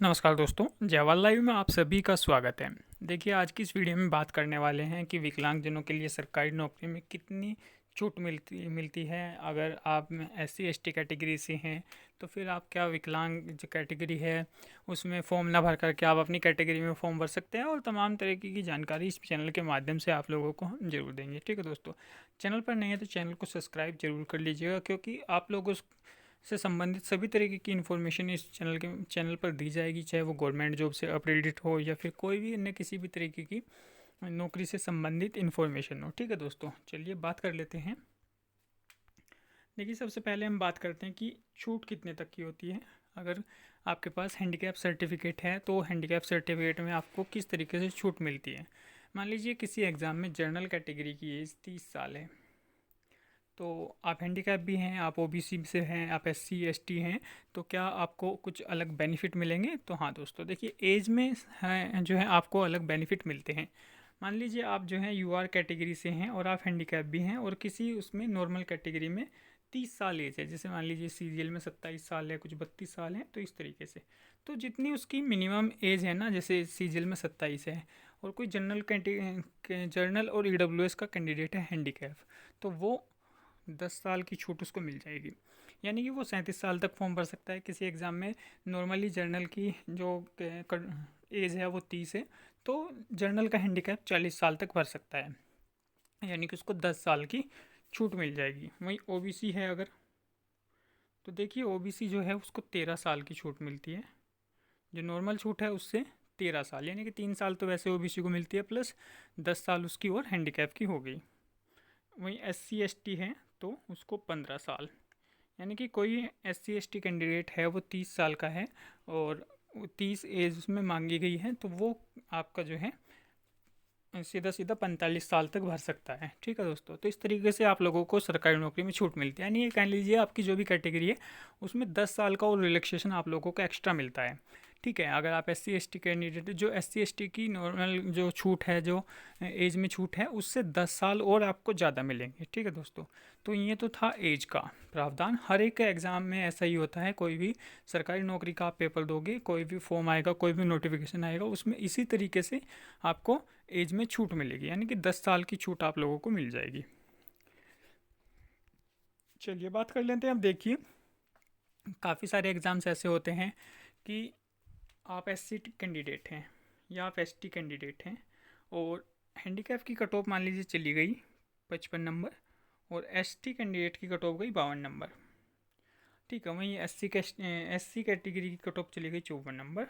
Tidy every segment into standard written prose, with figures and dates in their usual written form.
नमस्कार दोस्तों, जवाहर लाइव में आप सभी का स्वागत है। देखिए, आज की इस वीडियो में बात करने वाले हैं कि विकलांगजनों के लिए सरकारी नौकरी में कितनी छूट मिलती मिलती है। अगर आप एससी एसटी कैटेगरी से हैं तो फिर आप क्या विकलांग जो कैटेगरी है उसमें फ़ॉर्म ना भर करके आप अपनी कैटेगरी में फ़ॉर्म भर सकते हैं, और तमाम तरीके की जानकारी इस चैनल के माध्यम से आप लोगों को हम जरूर देंगे। ठीक है दोस्तों, चैनल पर नहीं है तो चैनल को सब्सक्राइब जरूर कर लीजिएगा, क्योंकि आप लोगों से संबंधित सभी तरीके की इन्फॉर्मेशन इस चैनल पर दी जाएगी, चाहे वो गवर्नमेंट जॉब से अपडेटेड हो या फिर कोई भी अन्य किसी भी तरीके की नौकरी से संबंधित इन्फॉर्मेशन हो। ठीक है दोस्तों, चलिए बात कर लेते हैं। देखिए, सबसे पहले हम बात करते हैं कि छूट कितने तक की होती है। अगर आपके पास हैंडीकैप सर्टिफिकेट है तो हैंडीकैप सर्टिफिकेट में आपको किस तरीके से छूट मिलती है। मान लीजिए किसी एग्ज़ाम में जनरल कैटेगरी की एज 30 साल है, तो आप हैंडीकैप भी हैं, आप ओबीसी से हैं, आप एससी एसटी हैं, तो क्या आपको कुछ अलग बेनिफिट मिलेंगे? तो हाँ दोस्तों, देखिए एज में है जो है आपको अलग बेनिफिट मिलते हैं। मान लीजिए आप जो हैं यूआर कैटेगरी से हैं और आप हैंडीकैप भी हैं, और किसी उसमें नॉर्मल कैटेगरी में 30 साल एज है, जैसे मान लीजिए सीजीएल में 27 साल है, कुछ 32 साल है, तो इस तरीके से। तो जितनी उसकी मिनिमम एज है ना, जैसे सीजीएल में 27 है, और कोई जर्नल और ईडब्ल्यूएस का कैंडिडेट है हैंडीकैप, तो वो 10 साल की छूट उसको मिल जाएगी। यानी कि वो 37 साल तक फॉर्म भर सकता है किसी एग्ज़ाम में। नॉर्मली जर्नल की जो एज है वो 30 है, तो जर्नल का हैंडीकैप 40 साल तक भर सकता है, यानी कि उसको 10 साल की छूट मिल जाएगी। वहीं ओबीसी है अगर, तो देखिए ओबीसी जो है उसको 13 साल की छूट मिलती है। जो नॉर्मल छूट है उससे 13 साल, यानी कि 3 साल तो वैसे ओबीसी को मिलती है, प्लस 10 साल उसकी और हैंडीकैप की हो गई। वहीं एस सी एस टी है तो उसको 15 साल, यानी कि कोई S C S T candidate है वो 30 साल का है और 30 एज उसमें मांगी गई है, तो वो आपका जो है सीधा सीधा 45 साल तक भर सकता है। ठीक है दोस्तों, तो इस तरीके से आप लोगों को सरकारी नौकरी में छूट मिलती है। यानी ये कह लीजिए आपकी जो भी कैटेगरी है उसमें 10 साल का और रिलैक्सेशन आप लोगों को एक्स्ट्रा मिलता है। ठीक है, अगर आप S C S T candidate, जो एस सी एस टी की नॉर्मल जो छूट है, जो एज में छूट है, उससे 10 साल और आपको ज़्यादा मिलेंगे। ठीक है दोस्तों, तो ये तो था एज का प्रावधान। हर एक एग्ज़ाम में ऐसा ही होता है, कोई भी सरकारी नौकरी का आप पेपर दोगे, कोई भी फॉर्म आएगा, कोई भी नोटिफिकेशन आएगा, उसमें इसी तरीके से आपको एज में छूट मिलेगी, यानी कि 10 साल की छूट आप लोगों को मिल जाएगी। चलिए बात कर लेते हैं। अब देखिए, काफ़ी सारे एग्ज़ाम्स ऐसे होते हैं कि आप एस सी कैंडिडेट हैं या आप एस टी कैंडिडेट हैं, और हैंडीकैप की कट ऑफ मान लीजिए चली गई 55 नंबर, और एस टी कैंडिडेट की कट ऑफ गई 52 नंबर। ठीक है, वहीं एस सी कैटेगरी की कट ऑफ चली गई 54 नंबर।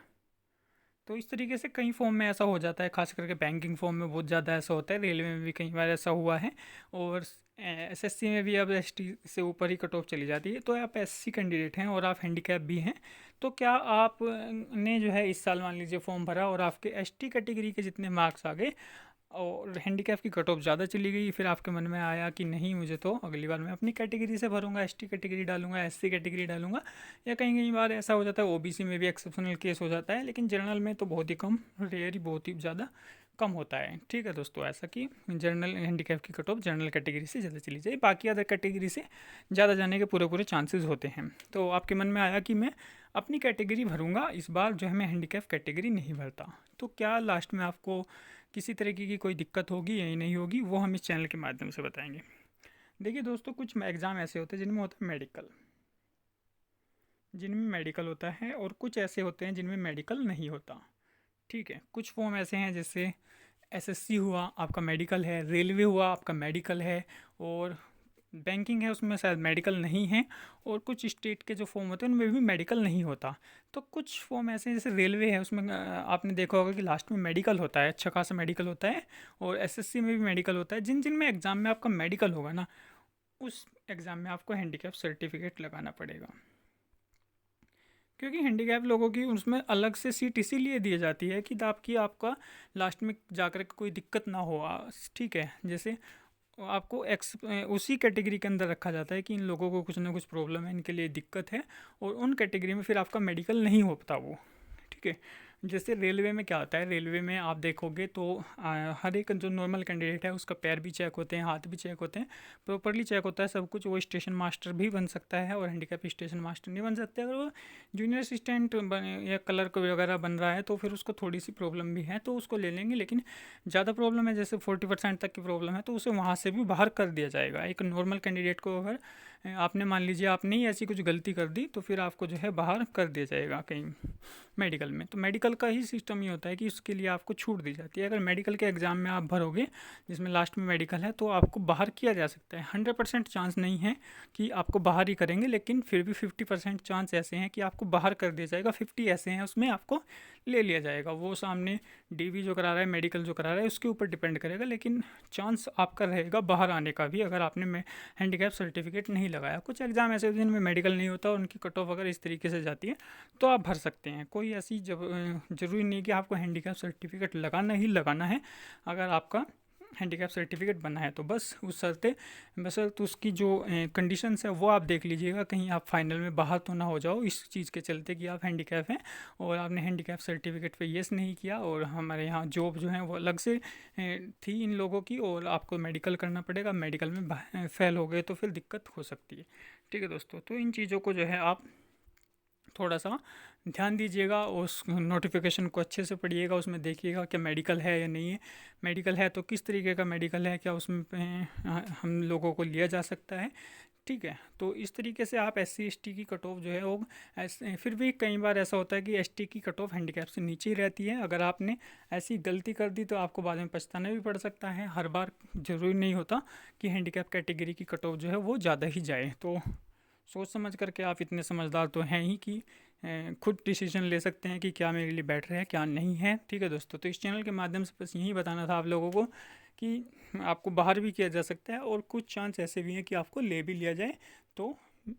तो इस तरीके से कई फॉर्म में ऐसा हो जाता है, खास करके बैंकिंग फॉर्म में बहुत ज़्यादा ऐसा होता है, रेलवे में भी कई बार ऐसा हुआ है, और एसएससी में भी अब एसटी से ऊपर ही कट ऑफ चली जाती है। तो आप एससी कैंडिडेट हैं और आप हैंडीकैप भी हैं, तो क्या आप ने जो है इस साल मान लीजिए फॉर्म भरा और आपके एसटी कैटेगरी के जितने मार्क्स आ गए और हैंडीकैप की कट ऑफ ज़्यादा चली गई, फिर आपके मन में आया कि नहीं, मुझे तो अगली बार मैं अपनी कैटेगरी से भरूंगा, एसटी कैटेगरी डालूंगा, एससी कैटेगरी डालूंगा, या कई कई बार ऐसा हो जाता है ओबीसी में भी एक्सेप्शनल केस हो जाता है, लेकिन जनरल में तो बहुत ही कम, रेयर ही, बहुत ही ज़्यादा कम होता है। ठीक है दोस्तों, ऐसा कि जनरल हैंडीकैप की कट ऑफ जनरल कैटेगरी से ज़्यादा चली जाए, बाकी अदर कैटेगरी से ज़्यादा जाने के पूरे पूरे चांसेस होते हैं। तो आपके मन में आया कि मैं अपनी कैटेगरी भरूंगा, इस बार जो है मैं हैंडीकैप कैटेगरी नहीं भरता, तो क्या लास्ट में आपको किसी तरीके की कोई दिक्कत होगी या नहीं होगी, वो हम इस चैनल के माध्यम से बताएंगे। देखिए दोस्तों, कुछ एग्ज़ाम ऐसे होते हैं जिनमें होता है मेडिकल, जिनमें मेडिकल होता है, और कुछ ऐसे होते हैं जिनमें मेडिकल नहीं होता। ठीक है, कुछ फॉर्म ऐसे हैं जैसे एसएससी हुआ आपका मेडिकल है, रेलवे हुआ आपका मेडिकल है, और बैंकिंग है उसमें शायद मेडिकल नहीं है, और कुछ स्टेट के जो फॉर्म होते हैं उनमें भी मेडिकल नहीं होता। तो कुछ फॉर्म ऐसे हैं जैसे रेलवे है, उसमें आपने देखा होगा कि लास्ट में मेडिकल होता है, अच्छा खासा मेडिकल होता है, और एसएससी में भी मेडिकल होता है। जिन जिन में एग्ज़ाम में आपका मेडिकल होगा ना, उस एग्ज़ाम में आपको हैंडीकैप सर्टिफिकेट लगाना पड़ेगा, क्योंकि हैंडीकैप लोगों की उसमें अलग से सीट इसीलिए दी जाती है कि आपकी आपका लास्ट में जाकर के कोई दिक्कत ना हो। ठीक है, जैसे आपको उसी कैटेगरी के अंदर रखा जाता है कि इन लोगों को कुछ ना कुछ प्रॉब्लम है, इनके लिए दिक्कत है, और उन कैटेगरी में फिर आपका मेडिकल नहीं हो पाता वो। ठीक है, जैसे रेलवे में क्या होता है, रेलवे में आप देखोगे तो हर एक जो नॉर्मल कैंडिडेट है उसका पैर भी चेक होते हैं, हाथ भी चेक होते हैं, प्रॉपरली चेक होता है सब कुछ। वो स्टेशन मास्टर भी बन सकता है और हैंडीकैप स्टेशन मास्टर नहीं बन सकते। अगर वो जूनियर असिस्टेंट या क्लर्क वगैरह बन रहा है तो फिर उसको थोड़ी सी प्रॉब्लम भी है, तो उसको ले लेंगे। लेकिन ज़्यादा प्रॉब्लम है, जैसे 40% तक की प्रॉब्लम है, तो उसे वहाँ से भी बाहर कर दिया जाएगा। एक नॉर्मल कैंडिडेट को अगर आपने मान लीजिए आपने ही ऐसी कुछ गलती कर दी तो फिर आपको जो है बाहर कर दिया जाएगा कहीं मेडिकल में। तो मेडिकल का ही सिस्टम ये होता है कि उसके लिए आपको छूट दी जाती है। अगर मेडिकल के एग्ज़ाम में आप भरोगे जिसमें लास्ट में मेडिकल है, तो आपको बाहर किया जा सकता है। 100% चांस नहीं है कि आपको बाहर ही करेंगे, लेकिन फिर भी 50% चांस ऐसे हैं कि आपको बाहर कर दिया जाएगा। 50 ऐसे हैं उसमें आपको ले लिया जाएगा। वो सामने डीवी जो करा रहा है, मेडिकल जो करा रहा है, उसके ऊपर डिपेंड करेगा, लेकिन चांस आपका रहेगा बाहर आने का भी, अगर आपने हैंडीकैप सर्टिफिकेट नहीं लगाया। कुछ एग्ज़ाम ऐसे होते हैं जिनमें मेडिकल नहीं होता और उनकी कट ऑफ अगर इस तरीके से जाती है तो आप भर सकते हैं। कोई ऐसी ज़रूरी नहीं कि आपको हैंडीकैप सर्टिफिकेट लगाना ही लगाना है। अगर आपका हैंडीकैप सर्टिफिकेट बना है तो बस उस बशर्ते उसकी जो कंडीशंस है वो आप देख लीजिएगा, कहीं आप फाइनल में बाहर तो ना हो जाओ इस चीज़ के चलते कि आप हैंडीकैप हैं और आपने हैंडीकैप सर्टिफिकेट पे येस नहीं किया और हमारे यहाँ जॉब जो है वो अलग से थी इन लोगों की और आपको मेडिकल करना पड़ेगा। मेडिकल में फेल हो गए तो फिर दिक्कत हो सकती है। ठीक है दोस्तों, तो इन चीज़ों को जो है आप थोड़ा सा ध्यान दीजिएगा, उस नोटिफिकेशन को अच्छे से पढ़िएगा, उसमें देखिएगा कि मेडिकल है या नहीं है। मेडिकल है तो किस तरीके का मेडिकल है, क्या उसमें हम लोगों को लिया जा सकता है। ठीक है, तो इस तरीके से आप SC ST की कट ऑफ जो है वो ऐसे, फिर भी कई बार ऐसा होता है कि ST की कट ऑफ हैंडीकैप से नीचे ही रहती है। अगर आपने ऐसी गलती कर दी तो आपको बाद में पछताना भी पड़ सकता है। हर बार ज़रूरी नहीं होता कि हैंडीकैप कैटेगरी की कट ऑफ जो है वो ज़्यादा ही जाए। तो सोच समझ करके आप इतने समझदार तो हैं ही कि खुद डिसीजन ले सकते हैं कि क्या मेरे लिए बेटर है क्या नहीं है। ठीक है दोस्तों, तो इस चैनल के माध्यम से बस यही बताना था आप लोगों को कि आपको बाहर भी किया जा सकता है और कुछ चांस ऐसे भी हैं कि आपको ले भी लिया जाए। तो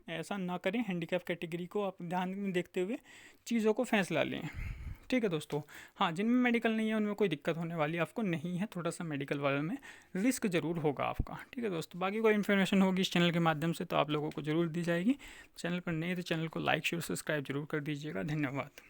ऐसा ना करें, हैंडीकैप कैटेगरी को आप ध्यान में देखते हुए चीज़ों को फैसला लें। ठीक है दोस्तों, हाँ, जिनमें मेडिकल नहीं है उनमें कोई दिक्कत होने वाली आपको नहीं है। थोड़ा सा मेडिकल वाले में रिस्क ज़रूर होगा आपका। ठीक है दोस्तों, बाकी कोई इन्फॉर्मेशन होगी इस चैनल के माध्यम से तो आप लोगों को ज़रूर दी जाएगी। चैनल पर नहीं है तो चैनल को लाइक शेयर सब्सक्राइब जरूर कर दीजिएगा। धन्यवाद।